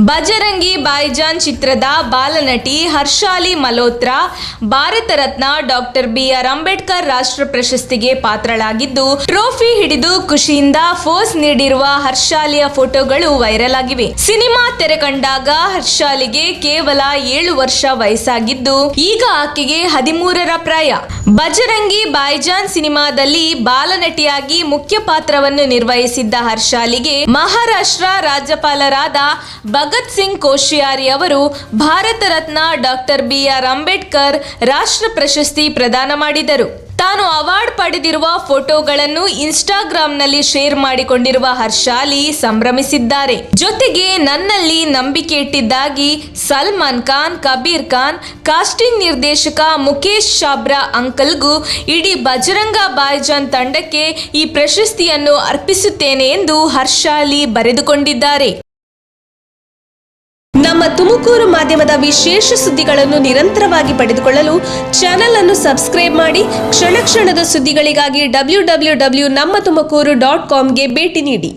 ಬಜರಂಗಿ ಭಾಯಿಜಾನ್ ಚಿತ್ರದ ಬಾಲನಟಿ Harshali Malhotra Bharat Ratna doctor BR Ambedkar ರಾಷ್ಟ್ರ ಪ್ರಶಸ್ತಿಗೆ ಪಾತ್ರಳಾಗಿದ್ದು, ಟ್ರೋಫಿ ಹಿಡಿದು ಖುಷಿಯಿಂದ ಫೋಸ್ ನೀಡಿರುವ ಹರ್ಷಾಲಿಯ ಫೋಟೋಗಳು ವೈರಲ್ ಆಗಿವೆ. ಸಿನಿಮಾ ತೆರೆ ಕಂಡಾಗ ಹರ್ಷಾಲಿಗೆ ಕೇವಲ 7 ವರ್ಷ ವಯಸ್ಸಾಗಿದ್ದು, ಈಗ ಆಕೆಗೆ 13ರ ಪ್ರಾಯ. ಬಜರಂಗಿ ಭಾಯಿಜಾನ್ ಸಿನಿಮಾದಲ್ಲಿ ಬಾಲನಟಿಯಾಗಿ ಮುಖ್ಯ ಪಾತ್ರವನ್ನು ನಿರ್ವಹಿಸಿದ್ದ ಹರ್ಷಾಲಿಗೆ ಮಹಾರಾಷ್ಟ್ರ ರಾಜ್ಯಪಾಲರಾದ ಭಗತ್ ಸಿಂಗ್ ಕೋಶಿಯಾರಿ ಅವರು ಭಾರತ ರತ್ನ ಡಾಕ್ಟರ್ BR ಅಂಬೇಡ್ಕರ್ ರಾಷ್ಟ್ರ ಪ್ರಶಸ್ತಿ ಪ್ರದಾನ ಮಾಡಿದರು. ತಾನು ಅವಾರ್ಡ್ ಪಡೆದಿರುವ ಫೋಟೋಗಳನ್ನು ಇನ್ಸ್ಟಾಗ್ರಾಂನಲ್ಲಿ ಶೇರ್ ಮಾಡಿಕೊಂಡಿರುವ ಹರ್ಷಾಲಿ ಸಂಭ್ರಮಿಸಿದ್ದಾರೆ. ಜೊತೆಗೆ ನನ್ನಲ್ಲಿ ನಂಬಿಕೆ ಇಟ್ಟಿದ್ದಾಗಿ ಸಲ್ಮಾನ್ ಖಾನ್, ಕಬೀರ್ ಖಾನ್, ಕಾಸ್ಟಿಂಗ್ ನಿರ್ದೇಶಕ ಮುಕೇಶ್ ಚಾಬ್ರಾ ಅಂಕಲ್ಗೂ ಇಡೀ ಬಜರಂಗ ಭಾಯಿಜಾನ್ ತಂಡಕ್ಕೆ ಈ ಪ್ರಶಸ್ತಿಯನ್ನು ಅರ್ಪಿಸುತ್ತೇನೆ ಎಂದು ಹರ್ಷಾಲಿ ಬರೆದುಕೊಂಡಿದ್ದಾರೆ. ನಮ್ಮ ತುಮಕೂರು ಮಾಧ್ಯಮದ ವಿಶೇಷ ಸುದ್ದಿಗಳನ್ನು ನಿರಂತರವಾಗಿ ಪಡೆದುಕೊಳ್ಳಲು ಚಾನೆಲ್ ಅನ್ನು ಸಬ್ಸ್ಕ್ರೈಬ್ ಮಾಡಿ. ಕ್ಷಣ ಕ್ಷಣದ ಸುದ್ದಿಗಳಿಗಾಗಿ www.nammathumakuru.com ಗೆ ಭೇಟಿ ನೀಡಿ.